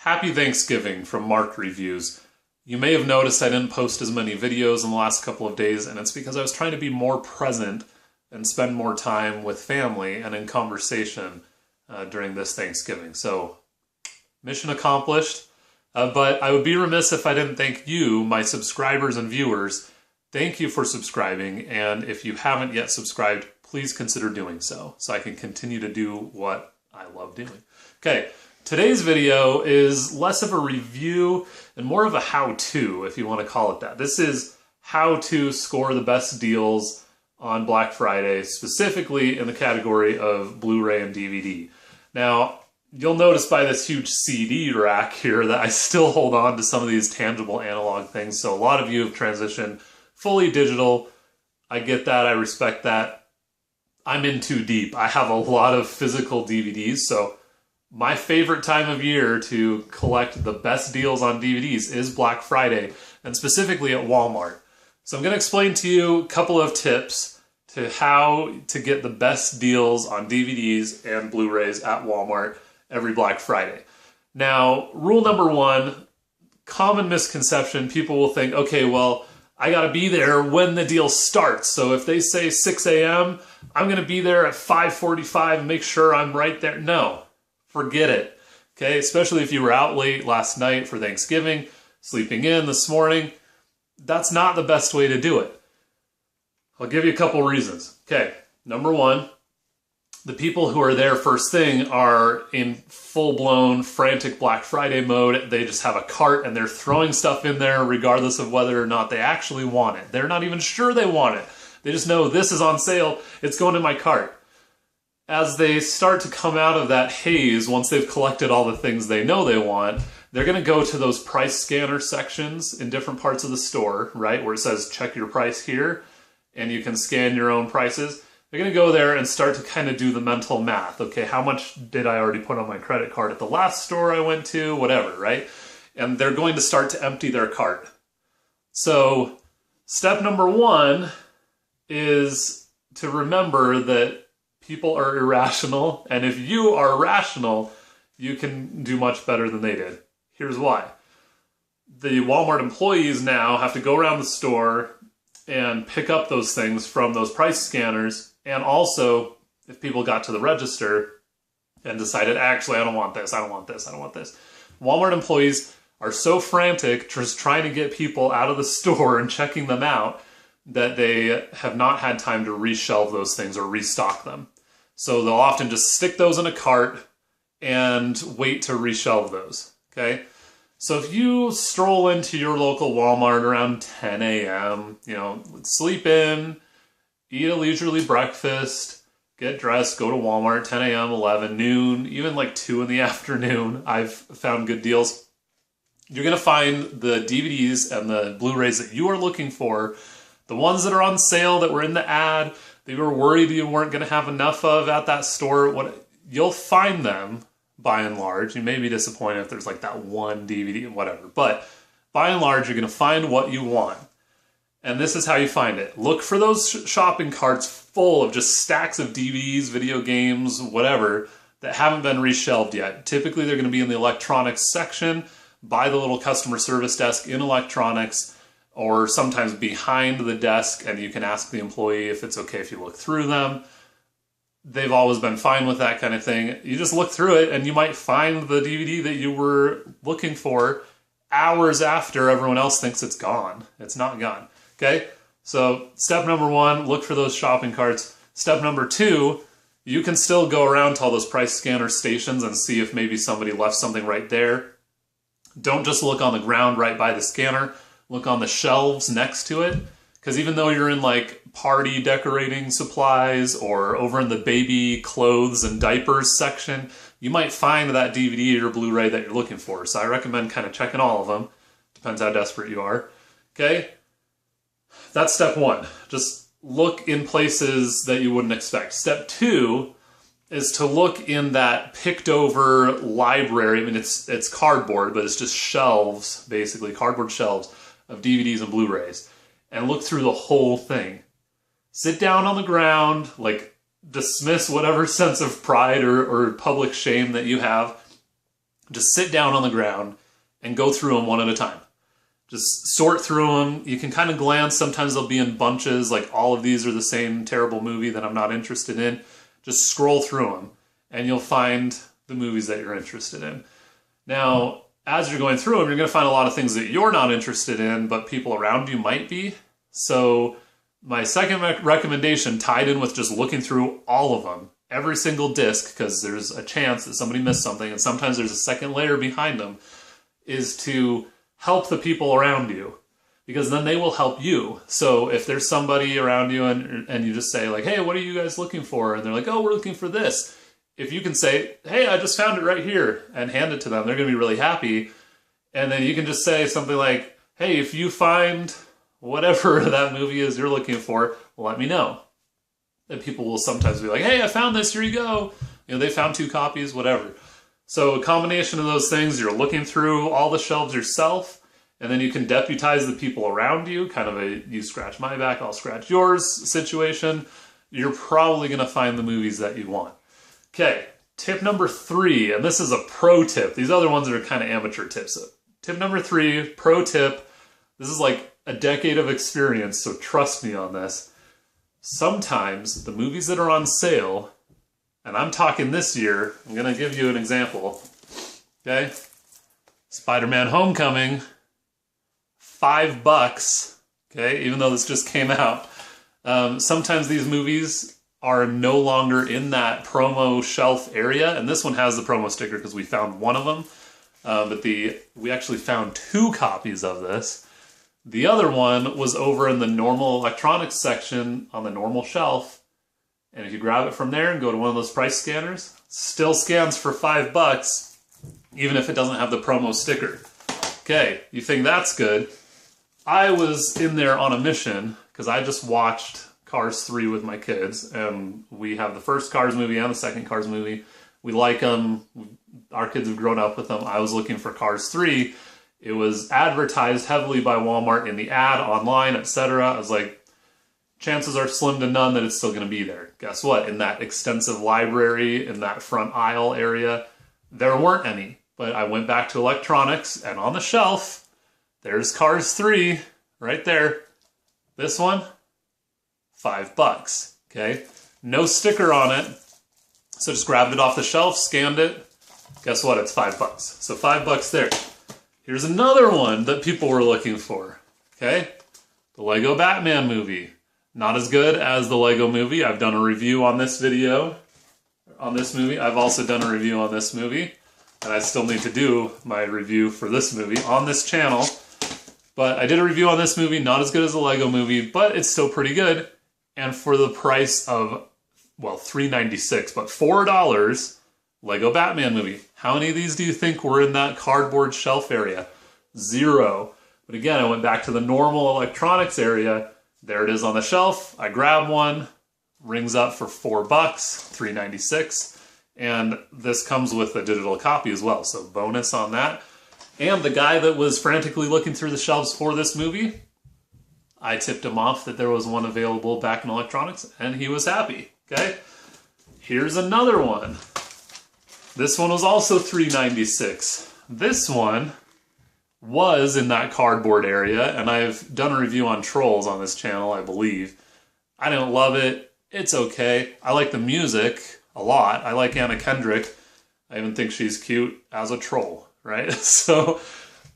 Happy Thanksgiving from Mark Reviews. You may have noticed I didn't post as many videos in the last couple of days, and it's because I was trying to be more present and spend more time with family and in conversation during this Thanksgiving. So, mission accomplished. But I would be remiss if I didn't thank you, my subscribers and viewers. Thank you for subscribing, and if you haven't yet subscribed, please consider doing so I can continue to do what I love doing. Okay. Today's video is less of a review and more of a how-to, if you want to call it that. This is how to score the best deals on Black Friday, specifically in the category of Blu-ray and DVD. Now, you'll notice by this huge CD rack here that I still hold on to some of these tangible analog things, so a lot of you have transitioned fully digital. I get that, I respect that. I'm in too deep. I have a lot of physical DVDs, so my favorite time of year to collect the best deals on DVDs is Black Friday, and specifically at Walmart. So I'm going to explain to you a couple of tips to how to get the best deals on DVDs and Blu-rays at Walmart every Black Friday. Now, rule number one, common misconception, people will think, okay, well, I got to be there when the deal starts. So if they say 6 a.m., I'm going to be there at 5:45 and make sure I'm right there. No. Forget it, okay? Especially if you were out late last night for Thanksgiving, sleeping in this morning. That's not the best way to do it. I'll give you a couple reasons. Okay, number one, the people who are there first thing are in full-blown frantic Black Friday mode. They just have a cart and they're throwing stuff in there regardless of whether or not they actually want it. They're not even sure they want it. They just know this is on sale, it's going in my cart. As they start to come out of that haze, once they've collected all the things they know they want, they're going to go to those price scanner sections in different parts of the store, right, where it says check your price here, and you can scan your own prices. They're going to go there and start to kind of do the mental math. Okay, how much did I already put on my credit card at the last store I went to, whatever, right? And they're going to start to empty their cart. So step number one is to remember that people are irrational, and if you are rational, you can do much better than they did. Here's why. The Walmart employees now have to go around the store and pick up those things from those price scanners, and also, if people got to the register and decided, actually, I don't want this, I don't want this, I don't want this. Walmart employees are so frantic just trying to get people out of the store and checking them out that they have not had time to reshelve those things or restock them. So they'll often just stick those in a cart and wait to reshelve those, okay? So if you stroll into your local Walmart around 10 a.m., sleep in, eat a leisurely breakfast, get dressed, go to Walmart, 10 a.m., 11, noon, even like 2 in the afternoon, I've found good deals. You're going to find the DVDs and the Blu-rays that you are looking for, the ones that are on sale that were in the ad, that you were worried you weren't going to have enough of at that store. You'll find them, by and large. You may be disappointed if there's like that one DVD and whatever. But by and large, you're going to find what you want. And this is how you find it. Look for those shopping carts full of just stacks of DVDs, video games, whatever, that haven't been reshelved yet. Typically, they're going to be in the electronics section by the little customer service desk in electronics, or sometimes behind the desk, and you can ask the employee if it's okay if you look through them. They've always been fine with that kind of thing. You just look through it, and you might find the DVD that you were looking for hours after everyone else thinks it's gone. It's not gone, okay? So step number one, look for those shopping carts. Step number two, you can still go around to all those price scanner stations and see if maybe somebody left something right there. Don't just look on the ground right by the scanner. Look on the shelves next to it, because even though you're in like party decorating supplies or over in the baby clothes and diapers section, you might find that DVD or Blu-ray that you're looking for. So I recommend kind of checking all of them. Depends how desperate you are. Okay? That's step one. Just look in places that you wouldn't expect. Step two is to look in that picked over library. I mean, it's cardboard, but it's just shelves, basically, cardboard shelves of DVDs and Blu-rays, and look through the whole thing. Sit down on the ground, like dismiss whatever sense of pride or public shame that you have, Just sit down on the ground and go through them one at a time. Just sort through them. You can kind of glance. Sometimes they'll be in bunches, like all of these are the same terrible movie that I'm not interested in. Just scroll through them, and you'll find the movies that you're interested in. Now, as you're going through them, you're going to find a lot of things that you're not interested in, but people around you might be. So my second recommendation, tied in with just looking through all of them, every single disc, because there's a chance that somebody missed something, and sometimes there's a second layer behind them, is to help the people around you, because then they will help you. So if there's somebody around you and you just say like, hey, what are you guys looking for? And they're like, oh, we're looking for this. If you can say, hey, I just found it right here, and hand it to them, they're going to be really happy. And then you can just say something like, hey, if you find whatever that movie is you're looking for, let me know. And people will sometimes be like, hey, I found this, here you go. You know, they found 2 copies, whatever. So a combination of those things, you're looking through all the shelves yourself, and then you can deputize the people around you, kind of a you scratch my back, I'll scratch yours situation. You're probably going to find the movies that you want. Okay, tip number 3, and this is a pro tip. These other ones are kind of amateur tips. So tip number 3, pro tip, this is like a decade of experience, so trust me on this. Sometimes the movies that are on sale, and I'm talking this year, I'm going to give you an example, okay? Spider-Man Homecoming, $5, okay, even though this just came out. Sometimes these movies are no longer in that promo shelf area, and this one has the promo sticker because we found one of them, but we actually found 2 copies of this. The other one was over in the normal electronics section on the normal shelf, and if you grab it from there and go to one of those price scanners, still scans for $5, even if it doesn't have the promo sticker. Okay, you think that's good? I was in there on a mission because I just watched Cars 3 with my kids, and we have the first Cars movie and the second Cars movie. We like them. Our kids have grown up with them. I was looking for Cars 3. It was advertised heavily by Walmart in the ad, online, etc. I was like, chances are slim to none that it's still going to be there. Guess what? In that extensive library, in that front aisle area, there weren't any. But I went back to electronics, and on the shelf, there's Cars 3 right there. This one, $5, okay? No sticker on it, so just grabbed it off the shelf, scanned it. Guess what? It's $5. So $5 there. Here's another one that people were looking for, okay? The Lego Batman movie. Not as good as the Lego movie. I've done a review on this video, on this movie. I've also done a review on this movie, and I still need to do my review for this movie on this channel. But I did a review on this movie, not as good as the Lego movie, but it's still pretty good. And for the price of, well, $3.96, but $4, Lego Batman movie. How many of these do you think were in that cardboard shelf area? 0. But again, I went back to the normal electronics area. There it is on the shelf. I grab one, rings up for $4, $3.96. And this comes with a digital copy as well, so bonus on that. And the guy that was frantically looking through the shelves for this movie, I tipped him off that there was one available back in electronics, and he was happy, okay? Here's another one. This one was also $3.96. This one was in that cardboard area, and I've done a review on Trolls on this channel, I believe. I don't love it. It's okay. I like the music a lot. I like Anna Kendrick. I even think she's cute as a troll, right? So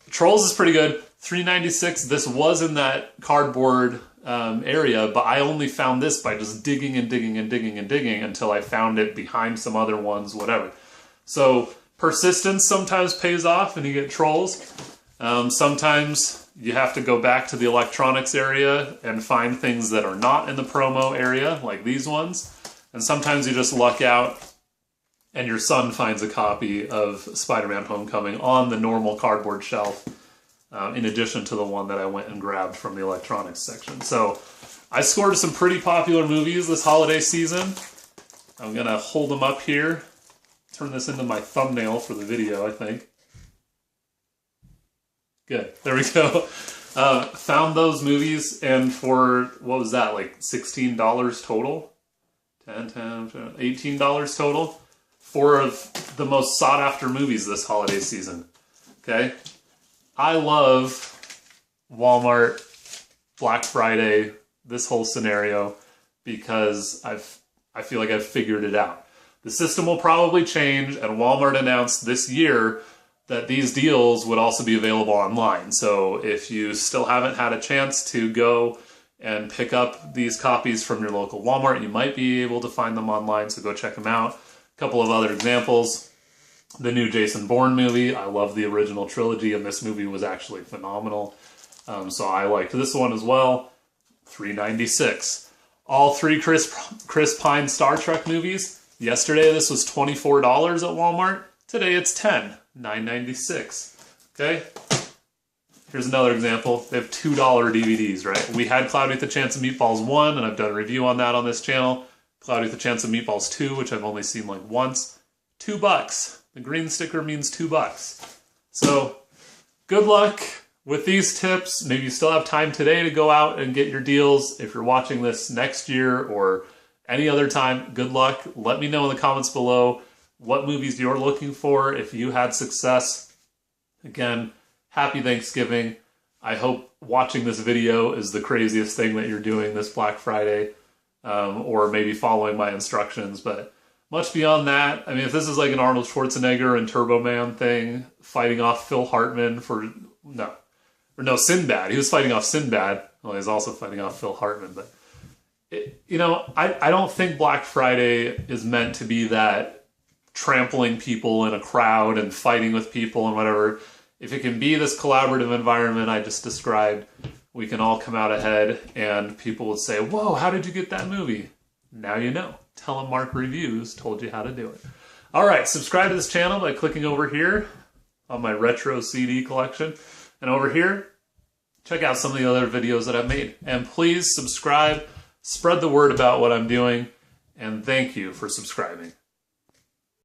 Trolls is pretty good. $3.96. This was in that cardboard area, but I only found this by just digging and digging and digging and digging until I found it behind some other ones, whatever. So persistence sometimes pays off and you get Trolls. Sometimes you have to go back to the electronics area and find things that are not in the promo area, like these ones. And sometimes you just luck out and your son finds a copy of Spider-Man Homecoming on the normal cardboard shelf, in addition to the one that I went and grabbed from the electronics section. So I scored some pretty popular movies this holiday season. I'm going to hold them up here. Turn this into my thumbnail for the video, I think. Good. There we go. Found those movies, and for, what was that, like $16 total? $18 total. 4 of the most sought after movies this holiday season. Okay? I love Walmart, Black Friday, this whole scenario, because I feel like I've figured it out. The system will probably change, and Walmart announced this year that these deals would also be available online. So if you still haven't had a chance to go and pick up these copies from your local Walmart, you might be able to find them online, so go check them out. A couple of other examples. The new Jason Bourne movie. I love the original trilogy, and this movie was actually phenomenal. So I liked this one as well. $3.96. All 3 Chris Pine Star Trek movies. Yesterday this was $24 at Walmart. Today it's $10. $9.96. Okay? Here's another example. They have $2 DVDs, right? We had Cloudy with a Chance of Meatballs 1, and I've done a review on that on this channel. Cloudy with a Chance of Meatballs 2, which I've only seen like once. $2. The green sticker means $2. So, good luck with these tips. Maybe you still have time today to go out and get your deals. If you're watching this next year or any other time, good luck. Let me know in the comments below what movies you're looking for, if you had success. Again, happy Thanksgiving. I hope watching this video is the craziest thing that you're doing this Black Friday, or maybe following my instructions. But much beyond that, I mean, if this is like an Arnold Schwarzenegger and Turbo Man thing, fighting off Phil Hartman for, no, Sinbad. He was fighting off Sinbad. Well, he's also fighting off Phil Hartman. But, I don't think Black Friday is meant to be that trampling people in a crowd and fighting with people and whatever. If it can be this collaborative environment I just described, we can all come out ahead, and people will say, whoa, how did you get that movie? Now you know. Tell them Mark Reviews told you how to do it. All right, subscribe to this channel by clicking over here on my retro CD collection. And over here, check out some of the other videos that I've made. And please subscribe, spread the word about what I'm doing, and thank you for subscribing.